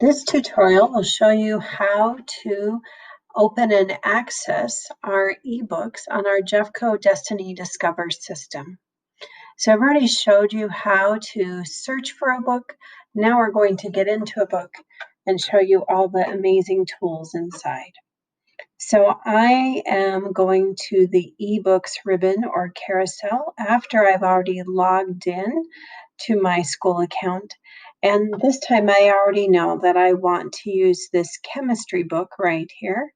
This tutorial will show you how to open and access our eBooks on our Jeffco Destiny Discover system. So I've already showed you how to search for a book. Now we're going to get into a book and show you all the amazing tools inside. So I am going to the eBooks ribbon or carousel after I've already logged in to my school account. And this time I already know that I want to use this chemistry book right here.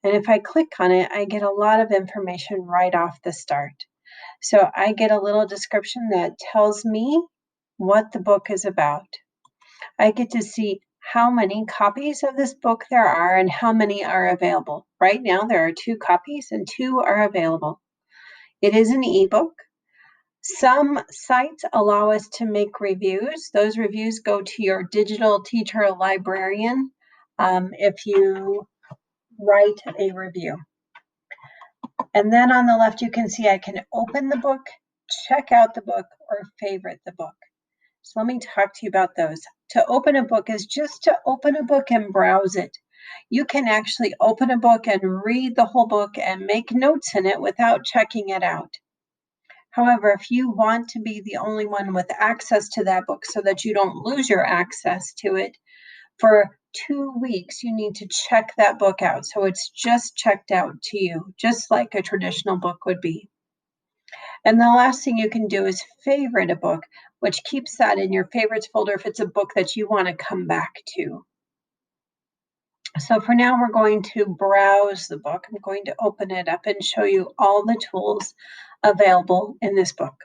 And if I click on it, I get a lot of information right off the start. So I get a little description that tells me what the book is about. I get to see how many copies of this book there are and how many are available. Right now there are 2 copies and 2 are available. It is an ebook. Some sites allow us to make reviews. Those reviews go to your digital teacher librarian if you write a review. And then on the left, you can see I can open the book, check out the book, or favorite the book. So let me talk to you about those. To open a book is just to open a book and browse it. You can actually open a book and read the whole book and make notes in it without checking it out. However, if you want to be the only one with access to that book so that you don't lose your access to it, for 2 weeks, you need to check that book out. So it's just checked out to you, just like a traditional book would be. And the last thing you can do is favorite a book, which keeps that in your favorites folder if it's a book that you want to come back to. So for now, we're going to browse the book. I'm going to open it up and show you all the tools available in this book.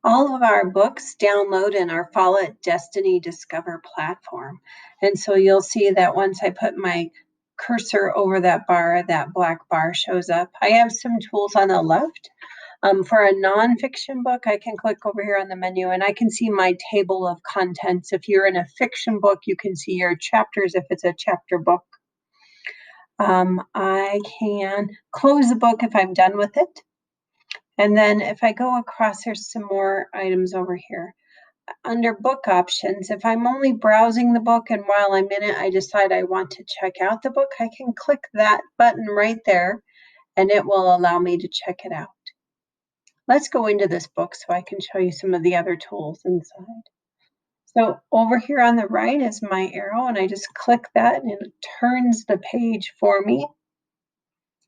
All of our books download in our Follett Destiny Discover platform. And so you'll see that once I put my cursor over that bar, that black bar shows up. I have some tools on the left. For a nonfiction book, I can click over here on the menu and I can see my table of contents. If you're in a fiction book, you can see your chapters if it's a chapter book. I can close the book if I'm done with it. And then if I go across, there's some more items over here. Under book options, if I'm only browsing the book and while I'm in it, I decide I want to check out the book, I can click that button right there and it will allow me to check it out. Let's go into this book so I can show you some of the other tools inside. So over here on the right is my arrow and I just click that and it turns the page for me.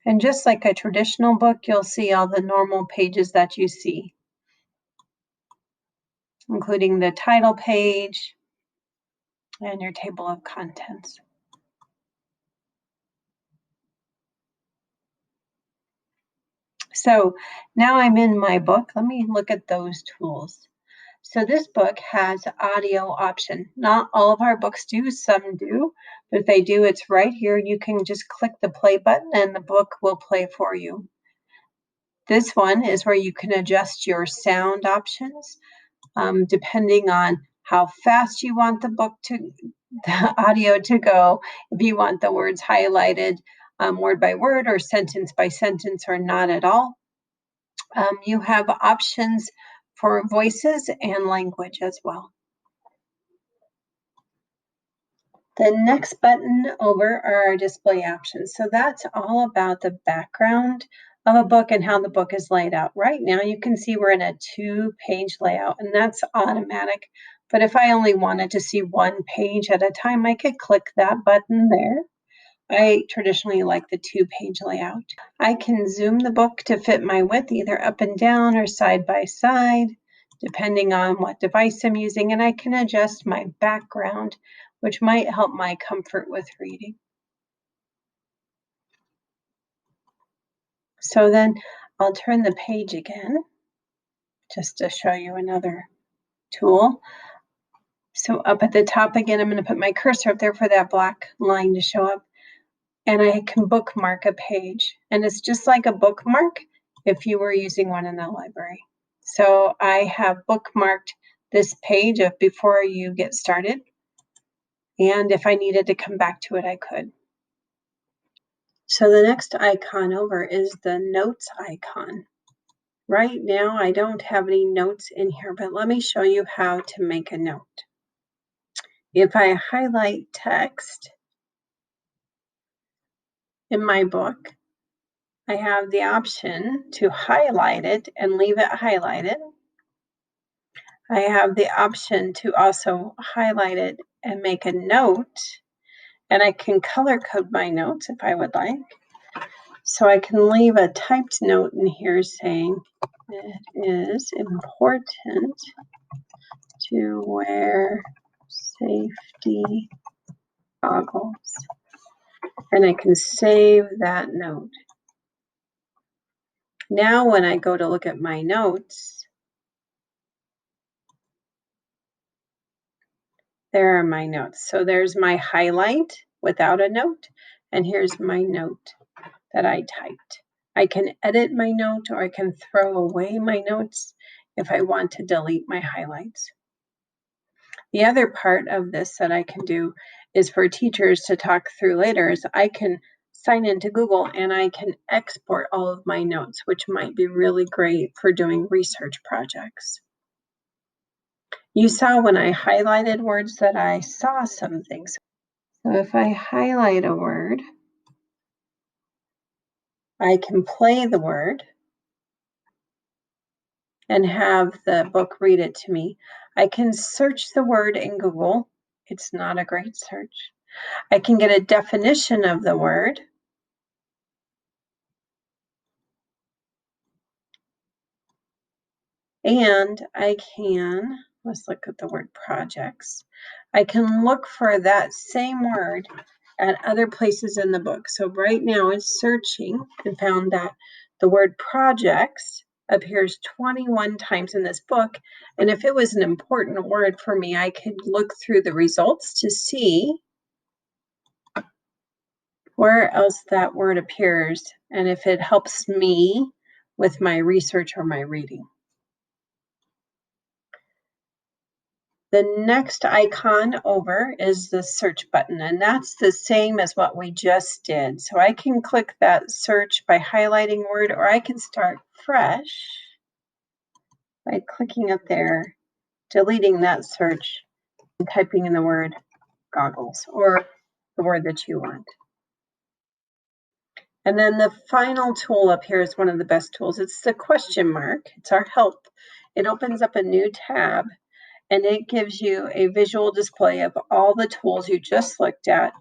And just like a traditional book, you'll see all the normal pages that you see, including the title page and your table of contents. So now I'm in my book. Let me look at those tools. So this book has audio option. Not all of our books do, some do, but if they do, it's right here. You can just click the play button and the book will play for you. This one is where you can adjust your sound options depending on how fast you want the audio to go. If you want the words highlighted word by word or sentence by sentence or not at all. You have options for voices and language as well. The next button over are our display options. So that's all about the background of a book and how the book is laid out. Right now you can see we're in a 2-page layout and that's automatic. But if I only wanted to see 1 page at a time, I could click that button there. I traditionally like the 2-page layout. I can zoom the book to fit my width, either up and down or side by side, depending on what device I'm using, and I can adjust my background, which might help my comfort with reading. So then I'll turn the page again, just to show you another tool. So up at the top again, I'm going to put my cursor up there for that black line to show up. And I can bookmark a page. And it's just like a bookmark if you were using one in the library. So I have bookmarked this page of before you get started. And if I needed to come back to it, I could. So the next icon over is the notes icon Right now, I don't have any notes in here, but let me show you how to make a note. If I highlight text in my book, I have the option to highlight it and leave it highlighted. I have the option to also highlight it and make a note, and I can color code my notes if I would like. So I can leave a typed note in here saying it is important to wear safety goggles, and I can save that note. Now when I go to look at my notes, there are my notes. So there's my highlight without a note, and here's my note that I typed. I can edit my note, or I can throw away my notes if I want to delete my highlights. The other part of this that I can do is for teachers to talk through later is I can sign into Google and I can export all of my notes, which might be really great for doing research projects. You saw when I highlighted words that I saw some things. So if I highlight a word, I can play the word and have the book read it to me. I can search the word in Google. It's not a great search. I can get a definition of the word. And I can, let's look at the word projects. I can look for that same word at other places in the book. So right now it's searching and found that the word projects appears 21 times in this book. And if it was an important word for me, I could look through the results to see where else that word appears and if it helps me with my research or my reading. The next icon over is the search button, and that's the same as what we just did. So I can click that search by highlighting word, or I can start fresh by clicking up there, deleting that search, and typing in the word goggles or the word that you want. And then the final tool up here is one of the best tools. It's the question mark. It's our help. It opens up a new tab, and it gives you a visual display of all the tools you just looked at,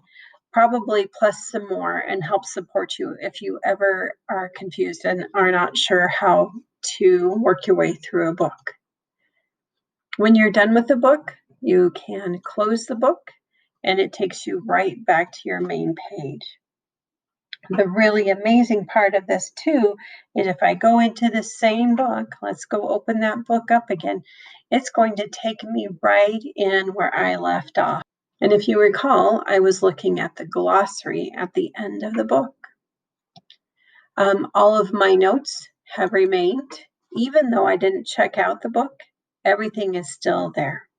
probably plus some more, and help support you if you ever are confused and are not sure how to work your way through a book. When you're done with the book, you can close the book, and it takes you right back to your main page. The really amazing part of this too is if I go into the same book, let's go open that book up again, it's going to take me right in where I left off. And if you recall, I was looking at the glossary at the end of the book. All of my notes have remained, even though I didn't check out the book, everything is still there.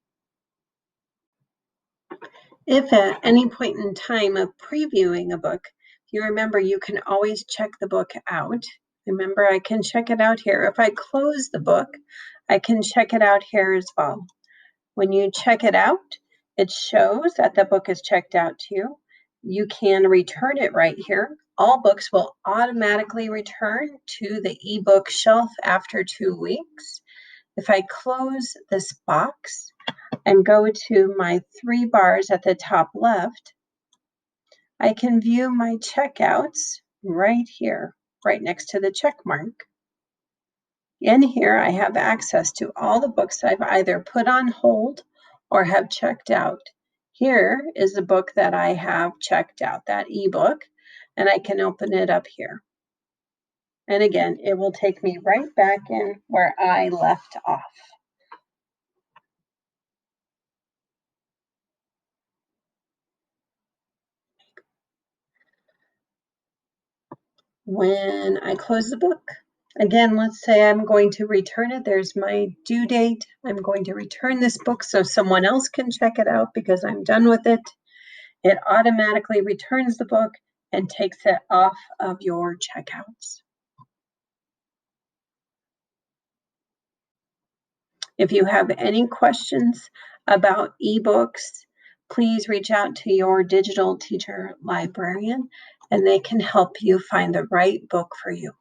If at any point in time of previewing a book, you remember you can always check the book out. Remember, I can check it out here. If I close the book, I can check it out here as well. When you check it out, it shows that the book is checked out to you. You can return it right here. All books will automatically return to the ebook shelf after 2 weeks. If I close this box and go to my 3 bars at the top left, I can view my checkouts right here, right next to the check mark. In here, I have access to all the books I've either put on hold or have checked out. Here is the book that I have checked out, that ebook, and I can open it up here. And again, it will take me right back in where I left off. When I close the book, again, let's say I'm going to return it. There's my due date. I'm going to return this book so someone else can check it out because I'm done with it. It automatically returns the book and takes it off of your checkouts. If you have any questions about eBooks, please reach out to your digital teacher librarian, and they can help you find the right book for you.